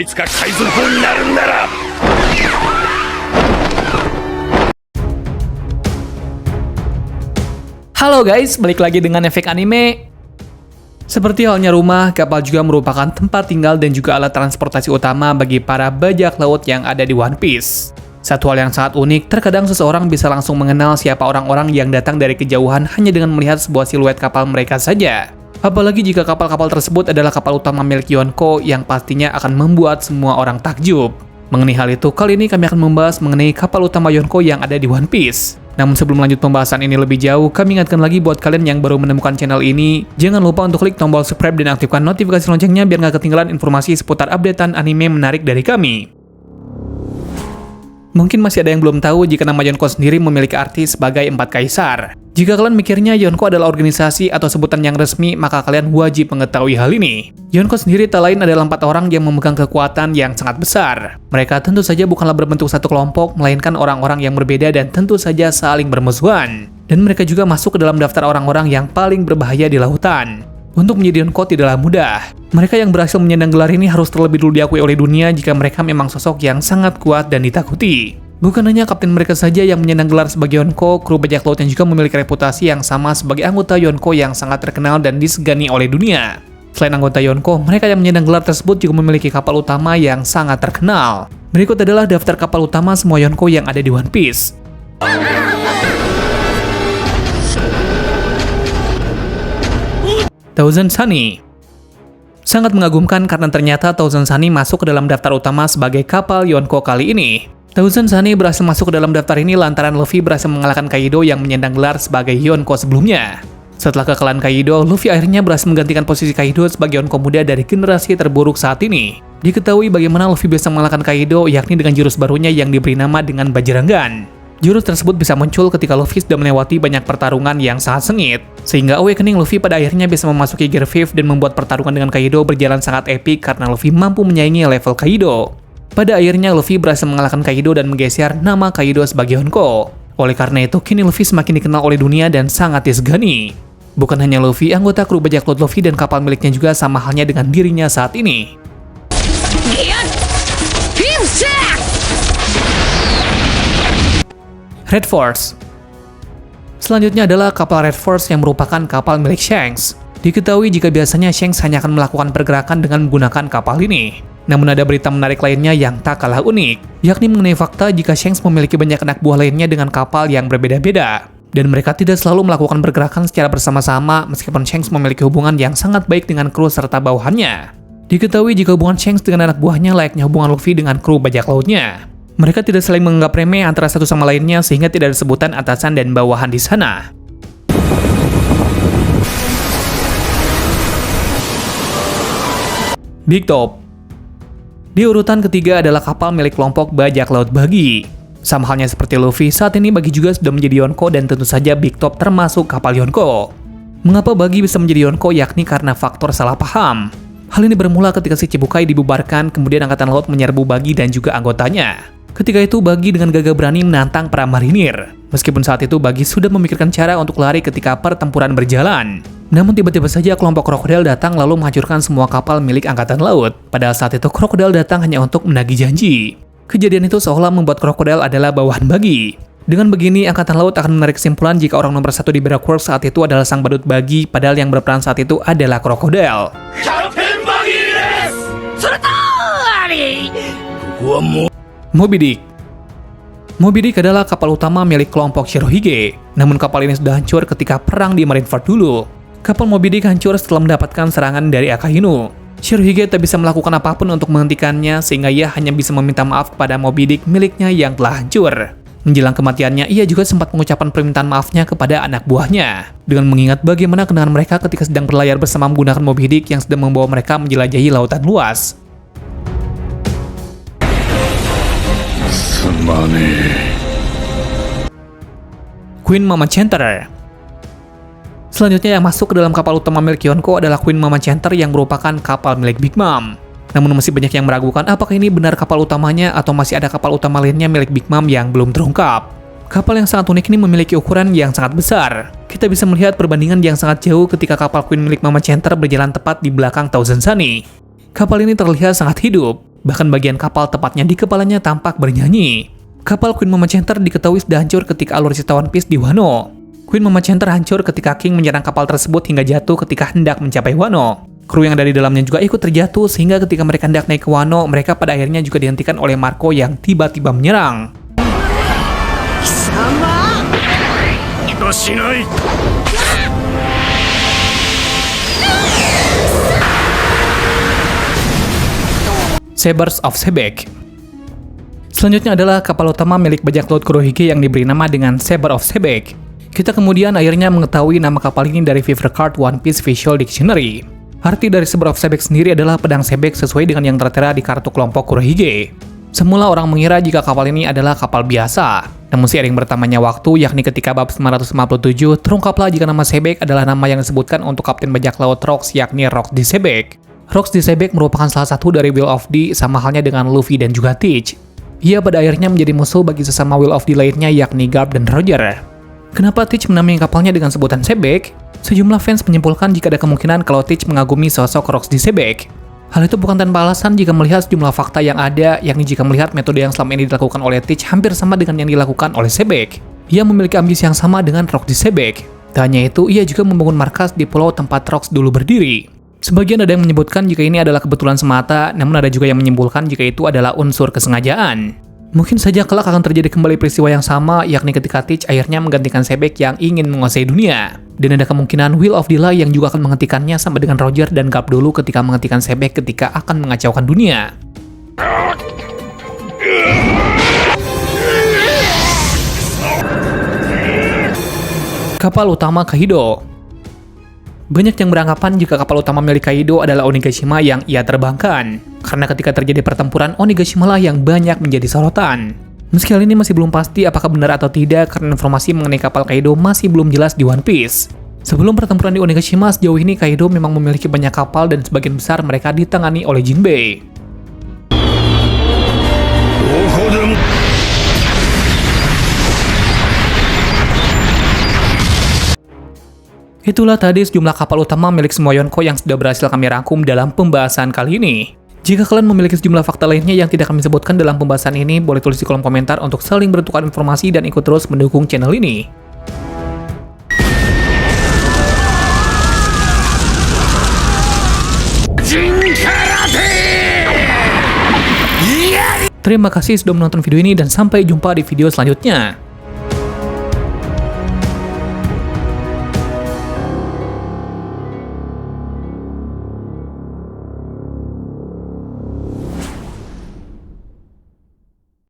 いつか海賊王になるんだら。 Halo guys, balik lagi dengan Efek Anime. Seperti halnya rumah, kapal juga merupakan tempat tinggal dan juga alat transportasi utama bagi para bajak laut yang ada di One Piece. Satu hal yang sangat unik, terkadang seseorang bisa langsung mengenal siapa orang-orang yang datang dari kejauhan hanya dengan melihat sebuah siluet kapal mereka saja. Apalagi jika kapal-kapal tersebut adalah kapal utama milik Yonko yang pastinya akan membuat semua orang takjub. Mengenai hal itu, kali ini kami akan membahas mengenai kapal utama Yonko yang ada di One Piece. Namun sebelum lanjut pembahasan ini lebih jauh, kami ingatkan lagi buat kalian yang baru menemukan channel ini, jangan lupa untuk klik tombol subscribe dan aktifkan notifikasi loncengnya biar nggak ketinggalan informasi seputar updatean anime menarik dari kami. Mungkin masih ada yang belum tahu jika nama Yonko sendiri memiliki arti sebagai 4 kaisar. Jika kalian mikirnya Yonko adalah organisasi atau sebutan yang resmi, maka kalian wajib mengetahui hal ini. Yonko sendiri tak lain adalah 4 orang yang memegang kekuatan yang sangat besar. Mereka tentu saja bukanlah berbentuk satu kelompok, melainkan orang-orang yang berbeda dan tentu saja saling bermusuhan. Dan mereka juga masuk ke dalam daftar orang-orang yang paling berbahaya di lautan. Untuk menjadi Yonko tidaklah mudah. Mereka yang berhasil menyandang gelar ini harus terlebih dulu diakui oleh dunia jika mereka memang sosok yang sangat kuat dan ditakuti. Bukan hanya kapten mereka saja yang menyandang gelar sebagai Yonko, kru bajak laut yang juga memiliki reputasi yang sama sebagai anggota Yonko yang sangat terkenal dan disegani oleh dunia. Selain anggota Yonko, mereka yang menyandang gelar tersebut juga memiliki kapal utama yang sangat terkenal. Berikut adalah daftar kapal utama semua Yonko yang ada di One Piece. Thousand Sunny. Sangat mengagumkan karena ternyata Thousand Sunny masuk ke dalam daftar utama sebagai kapal Yonko kali ini. Thousand Sunny berhasil masuk ke dalam daftar ini lantaran Luffy berhasil mengalahkan Kaido yang menyandang gelar sebagai Yonko sebelumnya. Setelah kekalahan Kaido, Luffy akhirnya berhasil menggantikan posisi Kaido sebagai Yonko muda dari generasi terburuk saat ini. Diketahui bagaimana Luffy bisa mengalahkan Kaido yakni dengan jurus barunya yang diberi nama dengan Bajrangan. Jurus tersebut bisa muncul ketika Luffy sudah melewati banyak pertarungan yang sangat sengit, sehingga awakening Luffy pada akhirnya bisa memasuki Gear 5 dan membuat pertarungan dengan Kaido berjalan sangat epik karena Luffy mampu menyaingi level Kaido. Pada akhirnya Luffy berhasil mengalahkan Kaido dan menggeser nama Kaido sebagai Yonko. Oleh karena itu, kini Luffy semakin dikenal oleh dunia dan sangat disegani. Bukan hanya Luffy, anggota kru bajak laut Luffy dan kapal miliknya juga sama halnya dengan dirinya saat ini. Red Force. Selanjutnya adalah kapal Red Force yang merupakan kapal milik Shanks. Diketahui jika biasanya Shanks hanya akan melakukan pergerakan dengan menggunakan kapal ini. Namun ada berita menarik lainnya yang tak kalah unik, yakni mengenai fakta jika Shanks memiliki banyak anak buah lainnya dengan kapal yang berbeda-beda. Dan mereka tidak selalu melakukan pergerakan secara bersama-sama meskipun Shanks memiliki hubungan yang sangat baik dengan kru serta bawahannya. Diketahui jika hubungan Shanks dengan anak buahnya layaknya hubungan Luffy dengan kru bajak lautnya. Mereka tidak saling menganggap remeh antara satu sama lainnya sehingga tidak ada sebutan atasan dan bawahan di sana. Big Top. Di urutan ketiga adalah kapal milik kelompok bajak laut Buggy. Sama halnya seperti Luffy, saat ini Buggy juga sudah menjadi Yonko dan tentu saja Big Top termasuk kapal Yonko. Mengapa Buggy bisa menjadi Yonko yakni karena faktor salah paham. Hal ini bermula ketika si Chibukai dibubarkan, kemudian Angkatan Laut menyerbu Buggy dan juga anggotanya. Ketika itu Buggy dengan gagah berani menantang para marinir. Meskipun saat itu Buggy sudah memikirkan cara untuk lari ketika pertempuran berjalan. Namun tiba-tiba saja kelompok krokodil datang lalu menghancurkan semua kapal milik Angkatan Laut. Padahal saat itu krokodil datang hanya untuk menagih janji. Kejadian itu seolah membuat krokodil adalah bawahan Buggy. Dengan begini, Angkatan Laut akan menarik kesimpulan jika orang nomor 1 di Baroque Works saat itu adalah sang badut Buggy, padahal yang berperan saat itu adalah krokodil. Moby Dick. Moby Dick adalah kapal utama milik kelompok Shirohige. Namun kapal ini sudah hancur ketika perang di Marineford dulu. Kapal Moby Dick hancur setelah mendapatkan serangan dari Akainu. Shirohige tak bisa melakukan apapun untuk menghentikannya sehingga ia hanya bisa meminta maaf kepada Moby Dick miliknya yang telah hancur. Menjelang kematiannya, ia juga sempat mengucapkan permintaan maafnya kepada anak buahnya. Dengan mengingat bagaimana kenangan mereka ketika sedang berlayar bersama menggunakan Moby Dick yang sedang membawa mereka menjelajahi lautan luas. Queen Mama Chanter. Selanjutnya yang masuk ke dalam kapal utama milik Yonko adalah Queen Mama Chanter yang merupakan kapal milik Big Mom. Namun masih banyak yang meragukan apakah ini benar kapal utamanya atau masih ada kapal utama lainnya milik Big Mom yang belum terungkap. Kapal yang sangat unik ini memiliki ukuran yang sangat besar. Kita bisa melihat perbandingan yang sangat jauh ketika kapal Queen milik Mama Chanter berjalan tepat di belakang Thousand Sunny. Kapal ini terlihat sangat hidup. Bahkan bagian kapal tepatnya di kepalanya tampak bernyanyi. Kapal Queen Mama Center diketahui sudah hancur ketika alutsista One Piece di Wano. Queen Mama Center hancur ketika King menyerang kapal tersebut hingga jatuh ketika hendak mencapai Wano. Kru yang ada di dalamnya juga ikut terjatuh sehingga ketika mereka hendak naik ke Wano, mereka pada akhirnya juga dihentikan oleh Marco yang tiba-tiba menyerang. Sabers of Sebek. Selanjutnya adalah kapal utama milik bajak laut Kurohige yang diberi nama dengan Saber of Sebek. Kita kemudian akhirnya mengetahui nama kapal ini dari Fever Card One Piece Visual Dictionary. Arti dari Saber of Sebek sendiri adalah pedang sebek sesuai dengan yang tertera di kartu kelompok Kurohige. Semula orang mengira jika kapal ini adalah kapal biasa. Namun seiring bertambahnya waktu, yakni ketika bab 957, terungkaplah jika nama Sebek adalah nama yang disebutkan untuk Kapten Bajak Laut Rocks, yakni Rocks di Sebek. Rocks di Sebek merupakan salah satu dari Will of D, sama halnya dengan Luffy dan juga Teach. Ia pada akhirnya menjadi musuh bagi sesama Will of D lainnya, yakni Garp dan Roger. Kenapa Teach menamai kapalnya dengan sebutan Sebek? Sejumlah fans menyimpulkan jika ada kemungkinan kalau Teach mengagumi sosok Rocks di Sebek. Hal itu bukan tanpa alasan jika melihat sejumlah fakta yang ada, yakni jika melihat metode yang selama ini dilakukan oleh Teach hampir sama dengan yang dilakukan oleh Sebek. Ia memiliki ambisi yang sama dengan Rocks di Sebek. Tak hanya itu, ia juga membangun markas di pulau tempat Rocks dulu berdiri. Sebagian ada yang menyebutkan jika ini adalah kebetulan semata, namun ada juga yang menyimpulkan jika itu adalah unsur kesengajaan. Mungkin saja kelak akan terjadi kembali peristiwa yang sama, yakni ketika Teach akhirnya menggantikan Sebek yang ingin menguasai dunia. Dan ada kemungkinan Will of Dila yang juga akan menghentikannya sama dengan Roger dan Garp dulu ketika menghentikan Sebek ketika akan mengacaukan dunia. Kapal utama Kaido. Banyak yang beranggapan jika kapal utama milik Kaido adalah Onigashima yang ia terbangkan. Karena ketika terjadi pertempuran, Onigashima lah yang banyak menjadi sorotan. Meski hal ini masih belum pasti apakah benar atau tidak karena informasi mengenai kapal Kaido masih belum jelas di One Piece. Sebelum pertempuran di Onigashima, sejauh ini Kaido memang memiliki banyak kapal dan sebagian besar mereka ditangani oleh Jinbei. Itulah tadi sejumlah kapal utama milik semua Yonko yang sudah berhasil kami rangkum dalam pembahasan kali ini. Jika kalian memiliki sejumlah fakta lainnya yang tidak kami sebutkan dalam pembahasan ini, boleh tulis di kolom komentar untuk saling bertukar informasi dan ikut terus mendukung channel ini. Terima kasih sudah menonton video ini dan sampai jumpa di video selanjutnya.